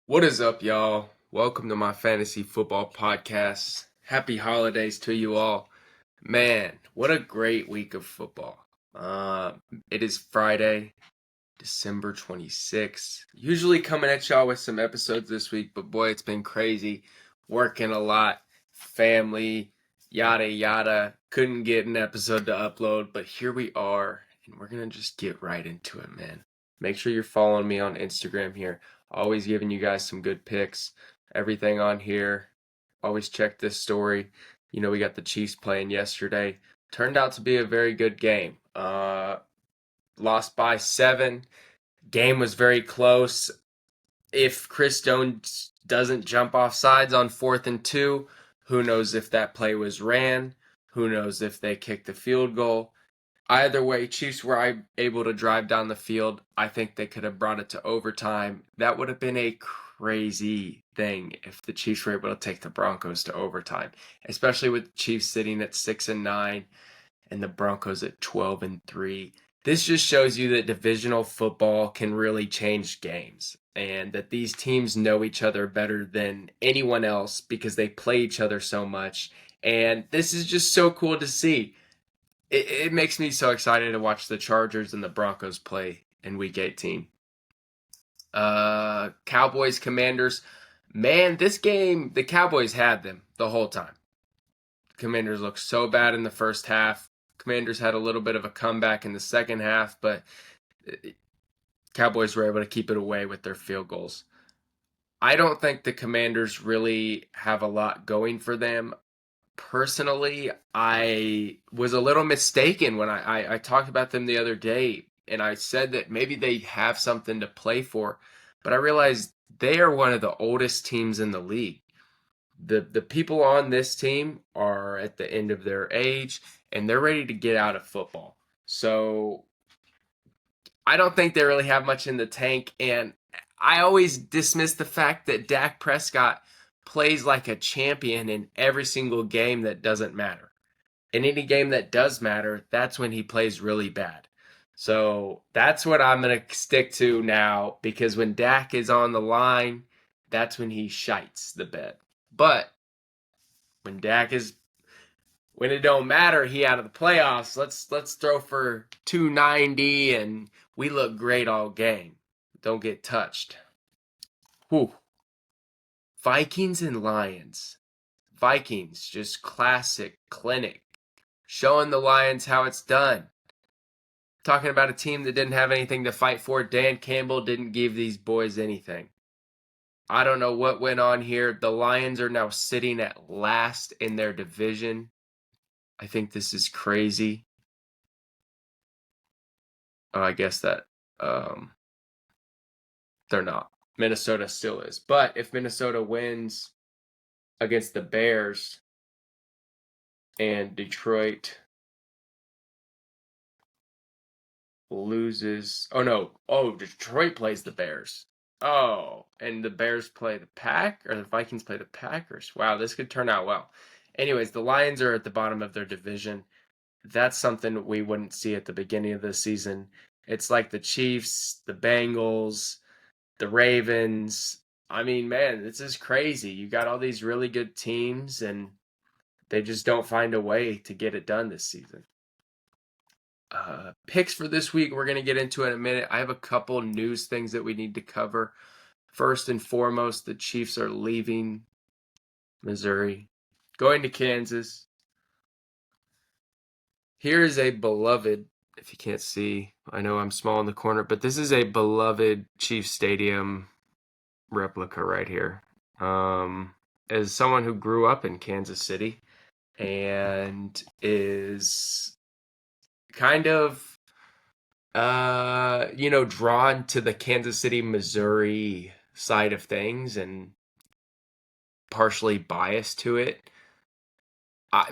What is up, y'all? Welcome to my fantasy football podcast. Happy holidays to you all. Man, what a great week of football. It is Friday, December 26th. Usually coming at y'all with some episodes this week, but boy, it's been crazy. Working a lot, family, yada yada. Couldn't get an episode to upload, but here we are, and we're going to just get right into it, man. Make sure you're following me on Instagram here. Always giving you guys some good picks. Everything on here. Always check this story. You know, we got the Chiefs playing yesterday. Turned out to be a very good game. Lost by 7. Game was very close. If Chris Jones doesn't jump off sides on 4th and 2, who knows if that play was ran? Who knows if they kicked the field goal? Either way, Chiefs were able to drive down the field. I think they could have brought it to overtime. That would have been a crazy thing if the Chiefs were able to take the Broncos to overtime, especially with the Chiefs sitting at 6-9 and the Broncos at 12-3. This just shows you that divisional football can really change games and that these teams know each other better than anyone else because they play each other so much. And this is just so cool to see. It makes me so excited to watch the Chargers and the Broncos play in Week 18. Cowboys, Commanders. Man, this game, the Cowboys had them the whole time. Commanders looked so bad in the first half. Commanders had a little bit of a comeback in the second half, but Cowboys were able to keep it away with their field goals. I don't think the Commanders really have a lot going for them. Personally, I was a little mistaken when I talked about them the other day, and I said that maybe they have something to play for, but I realized they are one of the oldest teams in the league. The people on this team are at the end of their age, and they're ready to get out of football. So I don't think they really have much in the tank, and I always dismiss the fact that Dak Prescott plays like a champion in every single game that doesn't matter. In any game that does matter, that's when he plays really bad. So that's what I'm going to stick to now, because when Dak is on the line, that's when he shites the bed. But when when it don't matter, he out of the playoffs, let's throw for 290 and we look great all game. Don't get touched. Whew. Vikings and Lions. Vikings, just classic clinic. Showing the Lions how it's done. Talking about a team that didn't have anything to fight for. Dan Campbell didn't give these boys anything. I don't know what went on here. The Lions are now sitting at last in their division. I think this is crazy. Oh, I guess that they're not. Minnesota still is. But if Minnesota wins against the Bears and Detroit loses. Oh, no. Oh, Detroit plays the Bears. Oh, and the Bears play the the Vikings play the Packers. Wow, this could turn out well. Anyways, the Lions are at the bottom of their division. That's something we wouldn't see at the beginning of the season. It's like the Chiefs, the Bengals, the Ravens. I mean, man, this is crazy. You got all these really good teams, and they just don't find a way to get it done this season. Picks for this week, we're going to get into in a minute. I have a couple news things that we need to cover. First and foremost, the Chiefs are leaving Missouri, going to Kansas. Here is a beloved, if you can't see, I know I'm small in the corner, but this is a beloved Chiefs Stadium replica right here. As someone who grew up in Kansas City and is kind of, drawn to the Kansas City, Missouri side of things and partially biased to it.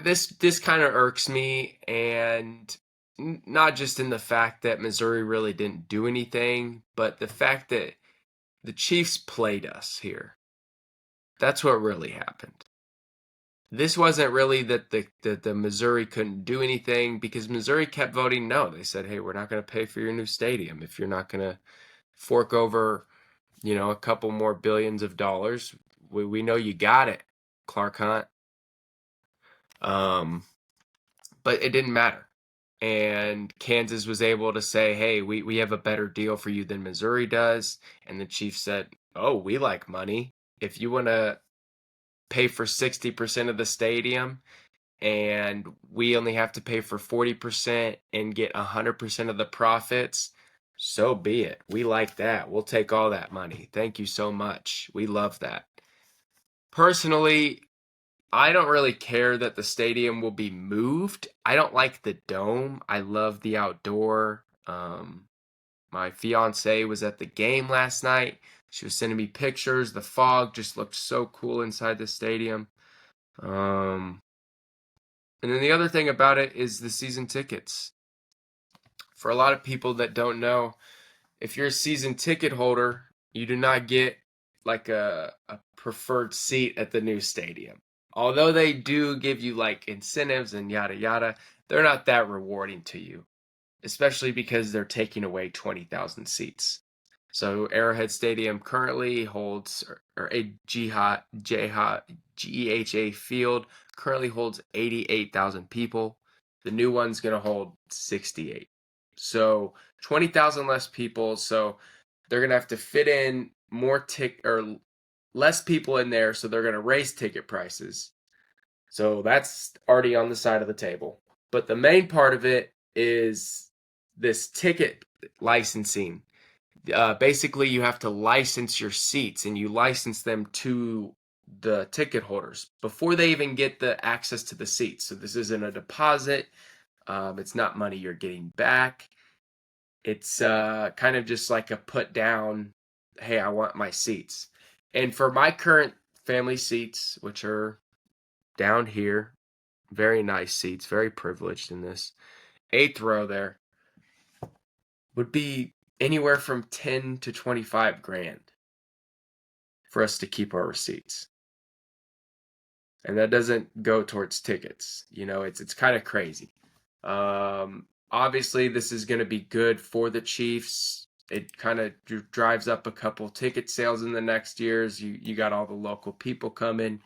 This kind of irks me, and not just in the fact that Missouri really didn't do anything, but the fact that the Chiefs played us here. That's what really happened. This wasn't really that the Missouri couldn't do anything, because Missouri kept voting no. They said, hey, we're not going to pay for your new stadium if you're not going to fork over, a couple more billions of dollars. We know you got it, Clark Hunt. But it didn't matter. And Kansas was able to say, hey, we have a better deal for you than Missouri does. And the Chiefs said, oh, we like money. If you want to pay for 60% of the stadium and we only have to pay for 40% and get 100% of the profits, so be it. We like that. We'll take all that money. Thank you so much. We love that. Personally, I don't really care that the stadium will be moved. I don't like the dome. I love the outdoor. My fiance was at the game last night. She was sending me pictures. The fog just looked so cool inside the stadium. And then the other thing about it is the season tickets. For a lot of people that don't know, if you're a season ticket holder, you do not get like a preferred seat at the new stadium. Although they do give you like incentives and yada yada, they're not that rewarding to you, especially because they're taking away 20,000 seats. So Arrowhead Stadium currently holds, or GEHA Field currently holds 88,000 people. The new one's going to hold 68. So 20,000 less people. So they're going to have to fit in or less people in there. So they're going to raise ticket prices. So that's already on the side of the table. But the main part of it is this ticket licensing. Basically, you have to license your seats, and you license them to the ticket holders before they even get the access to the seats. So this isn't a deposit. It's not money you're getting back. It's kind of just like a put down, hey, I want my seats. And for my current family seats, which are down here, very nice seats, very privileged in this 8th row there, would be anywhere from 10 to 25 grand for us to keep our receipts. And that doesn't go towards tickets. It's kind of crazy. Obviously, this is going to be good for the Chiefs. It kind of drives up a couple ticket sales in the next years. You got all the local people coming.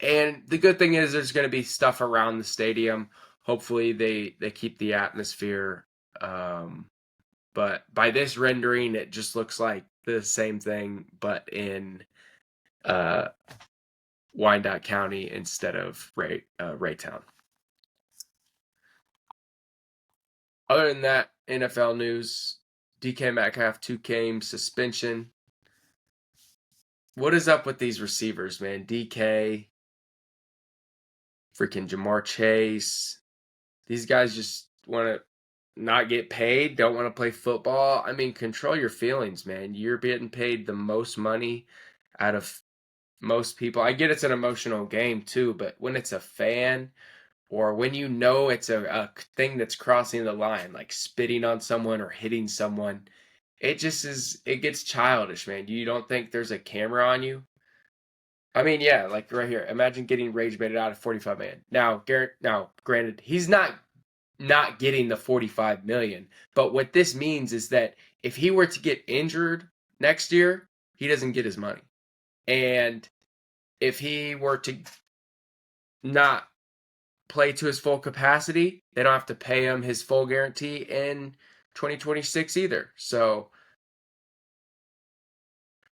And the good thing is there's going to be stuff around the stadium. Hopefully they keep the atmosphere. But by this rendering, it just looks like the same thing, but in Wyandotte County instead of Raytown. Other than that, NFL news, DK Metcalf 2-game suspension. What is up with these receivers, man? DK, freaking Jamar Chase. These guys just want to not get paid, don't want to play football. I mean, control your feelings, man. You're getting paid the most money out of most people. I get it's an emotional game too, but when it's a fan or when it's a thing that's crossing the line, like spitting on someone or hitting someone, it gets childish, man. You don't think there's a camera on you? I mean, yeah, like right here. Imagine getting rage baited out of 45 million. Now, granted, he's not getting the 45 million, but what this means is that if he were to get injured next year, he doesn't get his money. And if he were to not play to his full capacity, they don't have to pay him his full guarantee in 2026 either. So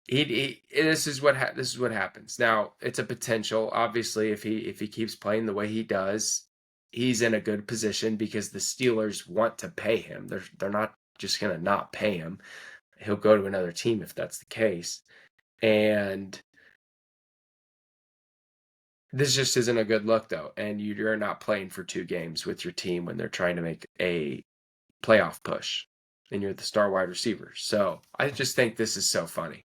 this is what happens. Now, it's a potential. Obviously, if he keeps playing the way he does, he's in a good position because the Steelers want to pay him. They're not just going to not pay him. He'll go to another team if that's the case. And this just isn't a good look, though. And you're not playing for 2 games with your team when they're trying to make a playoff push. And you're the star wide receiver. So I just think this is so funny.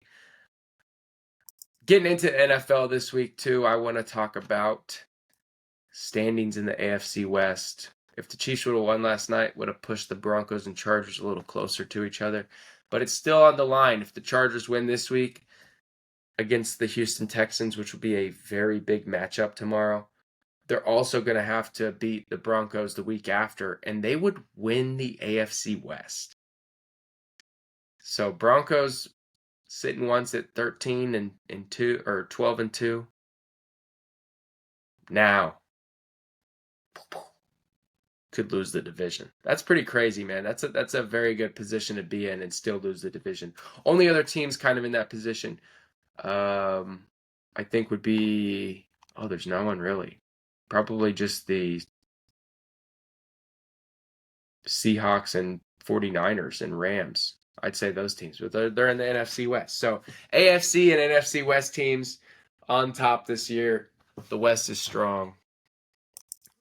Getting into NFL this week, too, I want to talk about standings in the AFC West. If the Chiefs would have won last night, would have pushed the Broncos and Chargers a little closer to each other. But it's still on the line. If the Chargers win this week against the Houston Texans, which will be a very big matchup tomorrow, they're also going to have to beat the Broncos the week after, and they would win the AFC West. So Broncos sitting once at 13 and 2 or 12 and 2. Now could lose the division. That's pretty crazy, man. That's a very good position to be in and still lose the division. Only other teams kind of in that position, I think would be there's no one really. Probably just the Seahawks and 49ers and Rams. I'd say those teams, but they're in the NFC West. So AFC and NFC West teams on top this year. The West is strong.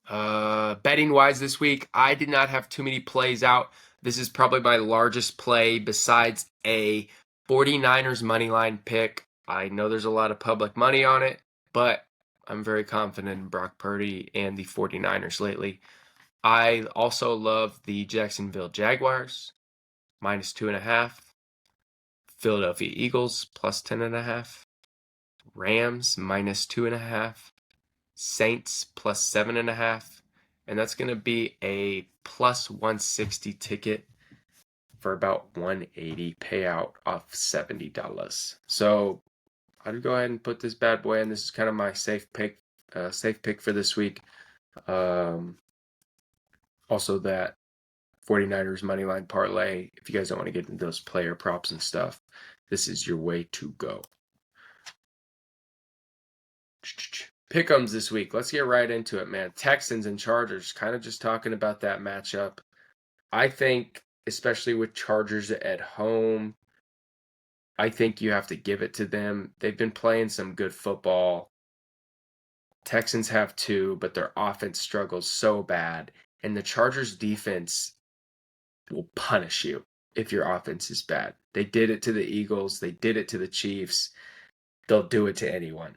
Betting wise this week, I did not have too many plays out. This is probably my largest play besides a 49ers money line pick. I know there's a lot of public money on it, but I'm very confident in Brock Purdy and the 49ers lately. I also love the Jacksonville Jaguars, -2.5. Philadelphia Eagles, +10.5. Rams, -2.5. Saints, +7.5. And that's going to be a +160 ticket for about 180 payout off $70. So I'd go ahead and put this bad boy in. This is kind of my safe pick for this week. Also that 49ers moneyline parlay. If you guys don't want to get into those player props and stuff, this is your way to go. Pick'ems this week. Let's get right into it, man. Texans and Chargers. Kind of just talking about that matchup. I think, especially with Chargers at home, I think you have to give it to them. They've been playing some good football. Texans have too, but their offense struggles so bad. And the Chargers defense will punish you if your offense is bad. They did it to the Eagles. They did it to the Chiefs. They'll do it to anyone.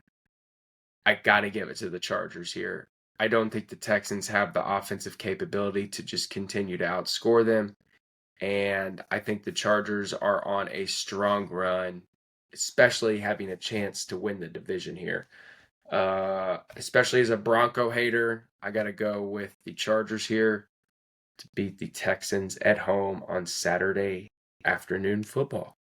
I got to give it to the Chargers here. I don't think the Texans have the offensive capability to just continue to outscore them. And I think the Chargers are on a strong run, especially having a chance to win the division here. Especially as a Bronco hater, I got to go with the Chargers here to beat the Texans at home on Saturday afternoon football.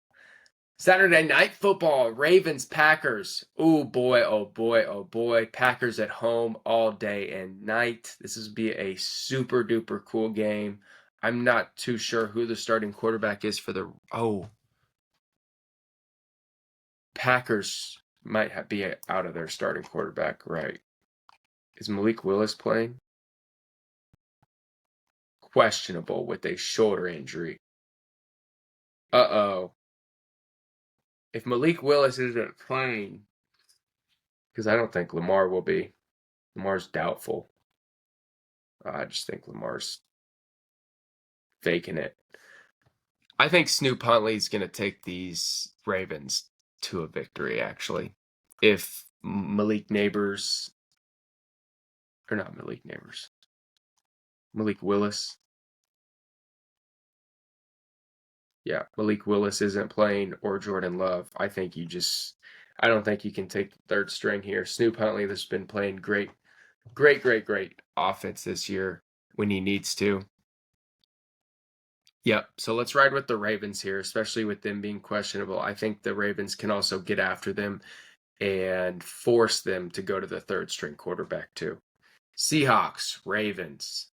Saturday night football, Ravens, Packers. Oh boy, oh boy, oh boy. Packers at home all day and night. This is be a super duper cool game. I'm not too sure who the starting quarterback is for the Packers might be out of their starting quarterback, right? Is Malik Willis playing? Questionable with a shoulder injury. Uh-oh. If Malik Willis isn't playing, because I don't think Lamar will be. Lamar's doubtful. I just think Lamar's faking it. I think Snoop Huntley's going to take these Ravens to a victory, actually. If Malik Willis. Yeah, Malik Willis isn't playing or Jordan Love. I don't think you can take the third string here. Snoop Huntley has been playing great offense this year when he needs to. Yep, so let's ride with the Ravens here, especially with them being questionable. I think the Ravens can also get after them and force them to go to the third string quarterback too. Seahawks, Ravens.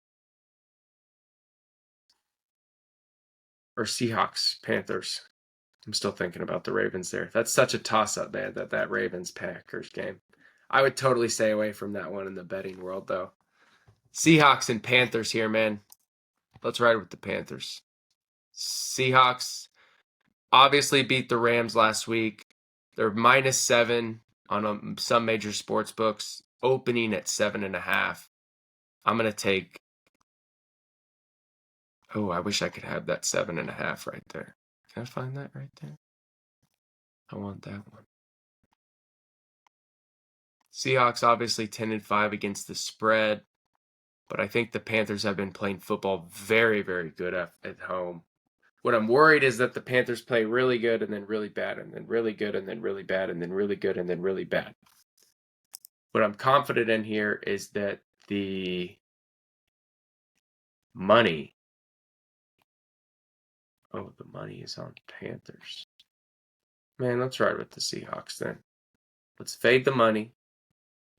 Or Seahawks, Panthers. I'm still thinking about the Ravens there. That's such a toss-up, man, that Ravens-Packers game. I would totally stay away from that one in the betting world, though. Seahawks and Panthers here, man. Let's ride with the Panthers. Seahawks obviously beat the Rams last week. They're -7 on some major sports books, opening at 7.5. I'm going to take... Oh, I wish I could have that 7.5 right there. Can I find that right there? I want that one. Seahawks obviously 10-5 against the spread, but I think the Panthers have been playing football very, very good at home. What I'm worried is that the Panthers play really good and then really bad and then really good and then really bad and then really good and then really bad. What I'm confident in here is that the money is on Panthers. Man, let's ride with the Seahawks then. Let's fade the money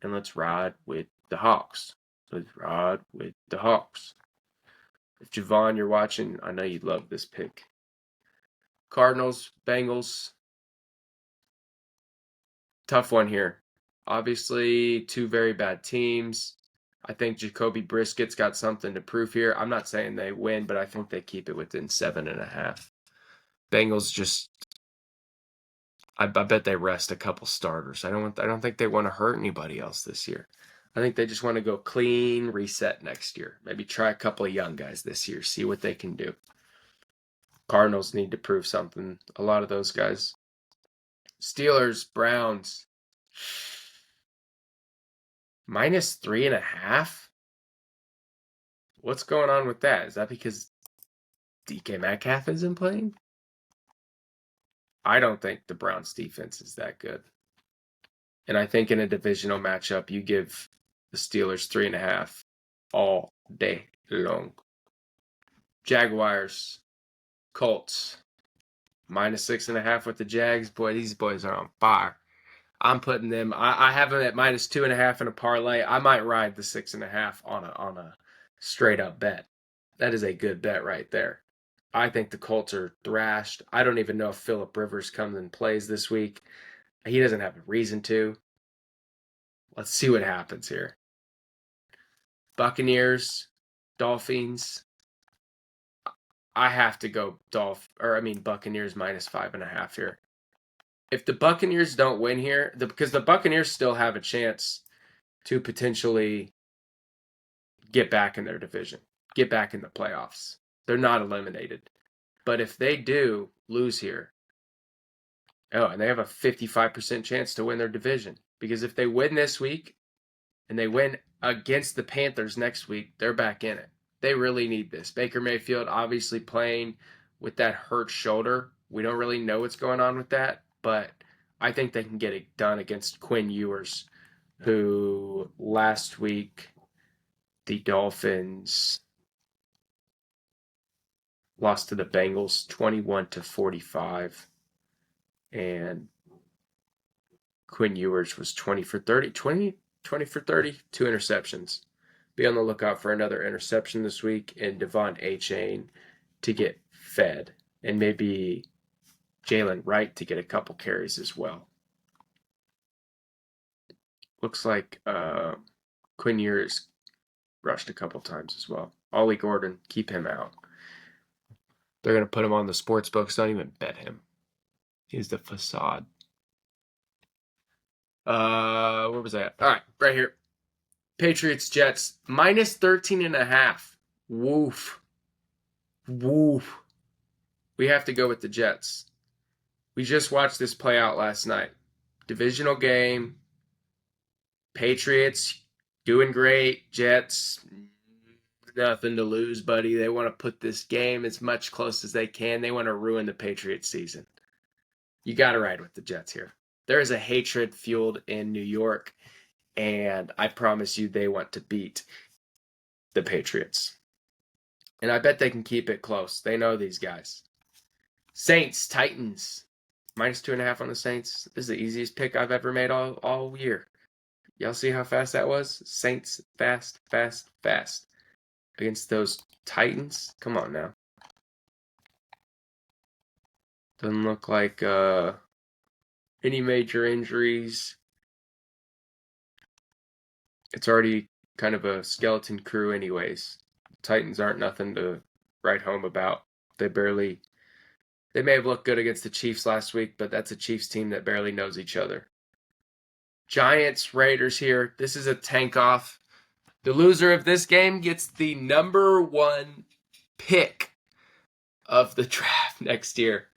and let's ride with the Hawks. Let's ride with the Hawks. If Javon, you're watching, I know you'd love this pick. Cardinals, Bengals. Tough one here. Obviously, two very bad teams. I think Jacoby Briskett's got something to prove here. I'm not saying they win, but I think they keep it within 7.5. Bengals just, I bet they rest a couple starters. I don't think they want to hurt anybody else this year. I think they just want to go clean reset next year. Maybe try a couple of young guys this year, see what they can do. Cardinals need to prove something. A lot of those guys. Steelers, Browns. -3.5? What's going on with that? Is that because DK Metcalf isn't playing? I don't think the Browns defense is that good. And I think in a divisional matchup, you give the Steelers 3.5 all day long. Jaguars, Colts, -6.5 with the Jags. Boy, these boys are on fire. I'm putting them. I have them at -2.5 in a parlay. I might ride the 6.5 on a straight up bet. That is a good bet right there. I think the Colts are thrashed. I don't even know if Phillip Rivers comes and plays this week. He doesn't have a reason to. Let's see what happens here. Buccaneers, Dolphins. I have to go Buccaneers -5.5 here. If the Buccaneers don't win here, because the Buccaneers still have a chance to potentially get back in their division, get back in the playoffs. They're not eliminated. But if they do lose here, and they have a 55% chance to win their division. Because if they win this week and they win against the Panthers next week, they're back in it. They really need this. Baker Mayfield obviously playing with that hurt shoulder. We don't really know what's going on with that, but I think they can get it done against Quinn Ewers, who last week the Dolphins lost to the Bengals 21-45. And Quinn Ewers was 20 for 30, 2 interceptions. Be on the lookout for another interception this week and Devon Achane to get fed. And maybe Jalen Wright to get a couple carries as well. Looks like Quinn Ewers rushed a couple times as well. Ollie Gordon, keep him out. They're going to put him on the sports books. Don't even bet him. He's the facade. Where was that? All right, right here. Patriots, Jets, -13.5. Woof. We have to go with the Jets. We just watched this play out last night. Divisional game. Patriots doing great. Jets, nothing to lose, buddy. They want to put this game as much close as they can. They want to ruin the Patriots season. You got to ride with the Jets here. There is a hatred fueled in New York, and I promise you they want to beat the Patriots. And I bet they can keep it close. They know these guys. Saints, Titans, -2.5 on the Saints. This is the easiest pick I've ever made all year. Y'all see how fast that was? Saints, fast. Against those Titans? Come on now. Doesn't look like any major injuries. It's already kind of a skeleton crew anyways. Titans aren't nothing to write home about. They may have looked good against the Chiefs last week, but that's a Chiefs team that barely knows each other. Giants, Raiders here. This is a tank off. The loser of this game gets the number 1 pick of the draft next year.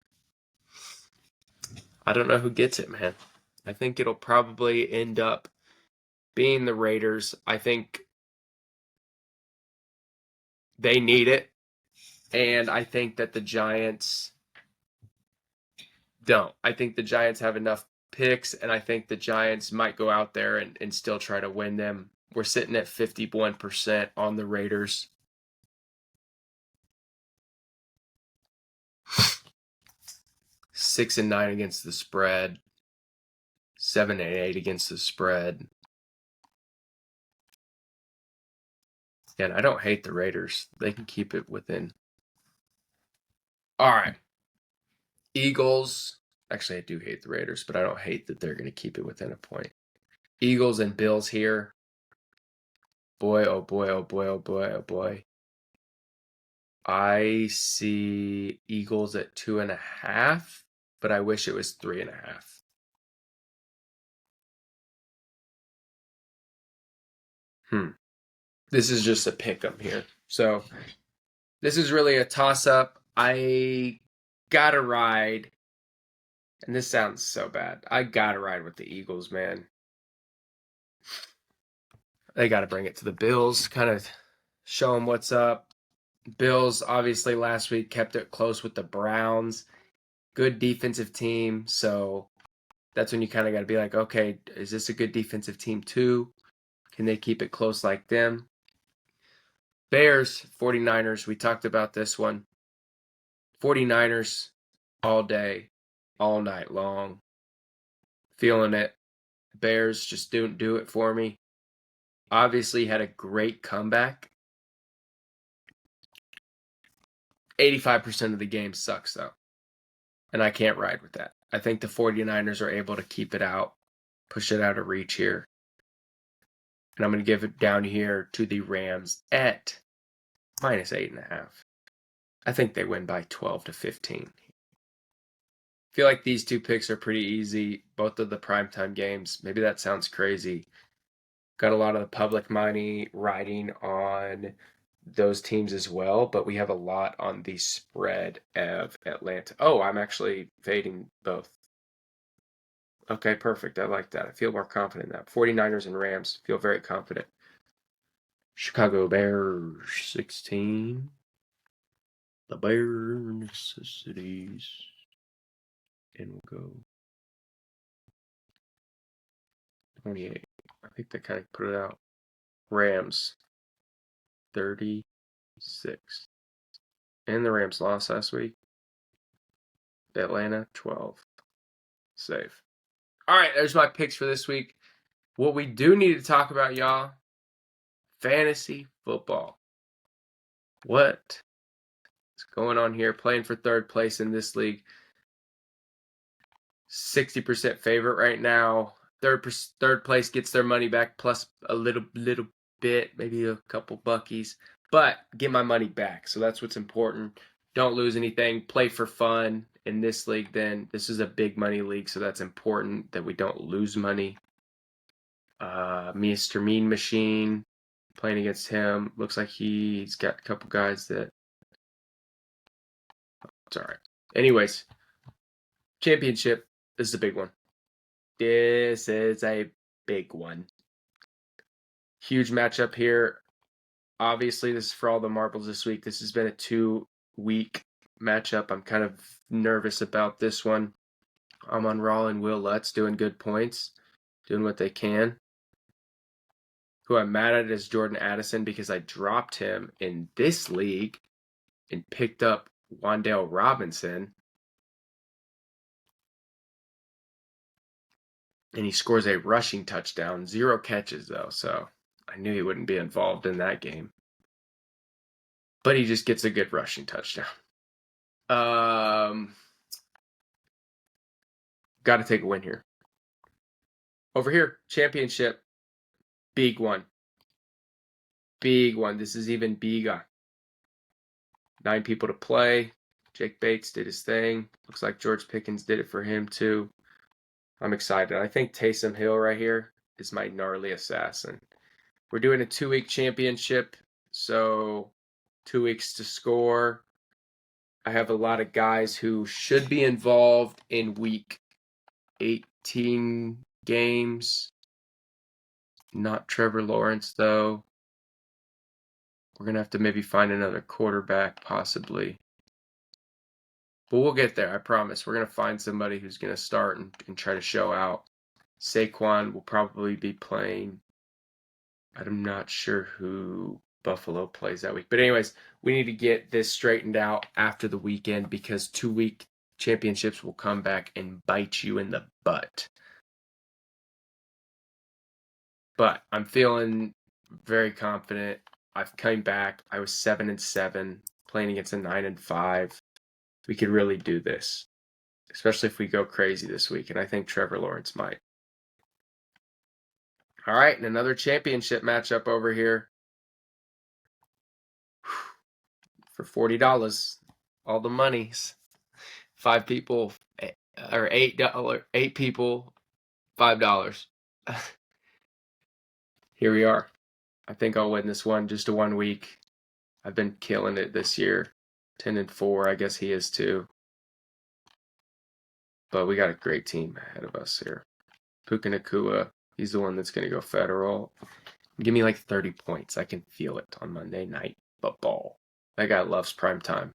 I don't know who gets it, man. I think it'll probably end up being the Raiders. I think they need it. And I think that the Giants don't. I think the Giants have enough picks, and I think the Giants might go out there and still try to win them. We're sitting at 51% on the Raiders. 6-9 against the spread. 7-8 against the spread. And I don't hate the Raiders. They can keep it within. All right. Eagles. Actually, I do hate the Raiders, but I don't hate that they're going to keep it within a point. Eagles and Bills here. Boy, oh boy, oh boy, oh boy, oh boy. I see Eagles at 2.5, but I wish it was 3.5. This is just a pick 'em here. So this is really a toss-up. I gotta ride, and this sounds so bad. I gotta ride with the Eagles, man. They gotta bring it to the Bills, kind of show them what's up. Bills, obviously, last week kept it close with the Browns. Good defensive team, so that's when you kind of got to be like, okay, is this a good defensive team too? Can they keep it close like them? Bears, 49ers, we talked about this one. 49ers all day, all night long. Feeling it. Bears just don't do it for me. Obviously had a great comeback. 85% of the game sucks, though. And I can't ride with that. I think the 49ers are able to keep it out, push it out of reach here. And I'm going to give it down here to the Rams at -8.5. I think they win by 12-15. I feel like these two picks are pretty easy. Both of the primetime games. Maybe that sounds crazy. Got a lot of the public money riding on those teams as well, but we have a lot on the spread of Atlanta. Oh, I'm actually fading both. Okay, perfect. I like that. I feel more confident in that. 49ers and Rams. Feel very confident. Chicago Bears 16. The Bear necessities. And we'll go 28. I think they kind of put it out. Rams 36. And the Rams lost last week. Atlanta 12. Safe. All right, there's my picks for this week. What we do need to talk about, y'all, fantasy football. What is going on here? Playing for third place in this league. 60% favorite right now. Third place gets their money back plus a little bit, maybe a couple buckies, but get my money back. So that's what's important. Don't lose anything. Play for fun in this league. Then this is a big money league, so that's important that we don't lose money. Mr. Mean Machine playing against him. Looks like he's got a couple guys that. It's all right. Anyways, championship. This is a big one. This is a big one. Huge matchup here. Obviously, this is for all the marbles this week. This has been a 2-week matchup. I'm kind of nervous about this one. I'm on Raw and Will Lutz doing good points, doing what they can. Who I'm mad at is Jordan Addison because I dropped him in this league and picked up Wan'Dale Robinson. And he scores a rushing touchdown. 0 catches, though, so I knew he wouldn't be involved in that game. But he just gets a good rushing touchdown. Got to take a win here. Over here, championship. Big one. Big one. This is even bigger. 9 people to play. Jake Bates did his thing. Looks like George Pickens did it for him, too. I'm excited. I think Taysom Hill right here is my gnarly assassin. We're doing a 2-week championship, so 2 weeks to score. I have a lot of guys who should be involved in week 18 games. Not Trevor Lawrence, though. We're going to have to maybe find another quarterback, possibly. But we'll get there, I promise. We're going to find somebody who's going to start and try to show out. Saquon will probably be playing. I'm not sure who Buffalo plays that week. But anyways, we need to get this straightened out after the weekend because 2 championships will come back and bite you in the butt. But I'm feeling very confident. I've come back. I was 7-7, playing against a 9-5. We could really do this, especially if we go crazy this week. And I think Trevor Lawrence might. All right, and another championship matchup over here for $40. All the monies. 5 people or $8. 8 people, $5. Here we are. I think I'll win this one, just a 1 week. I've been killing it this year. 10-4, I guess he is too. But we got a great team ahead of us here. Puka Nacua, he's the one that's going to go federal. Give me like 30 points. I can feel it on Monday Night Football. That guy loves prime time.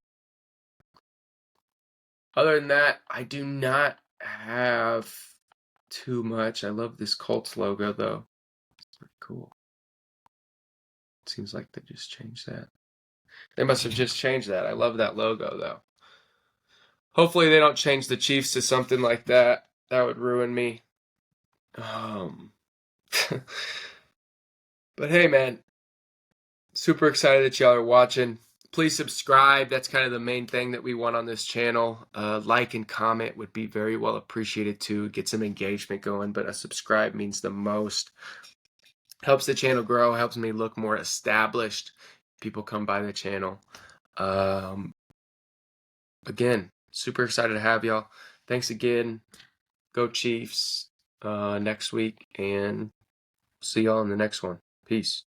Other than that, I do not have too much. I love this Colts logo, though. It's pretty cool. Seems like they just changed that. They must have just changed that. I love that logo, though. Hopefully they don't change the Chiefs to something like that. That would ruin me. But hey, man. Super excited that y'all are watching. Please subscribe. That's kind of the main thing that we want on this channel. Like and comment would be very well appreciated too. Get some engagement going, but a subscribe means the most. Helps the channel grow, helps me look more established. People come by the channel. Again, super excited to have y'all. Thanks again. Go Chiefs next week, and see y'all in the next one. Peace.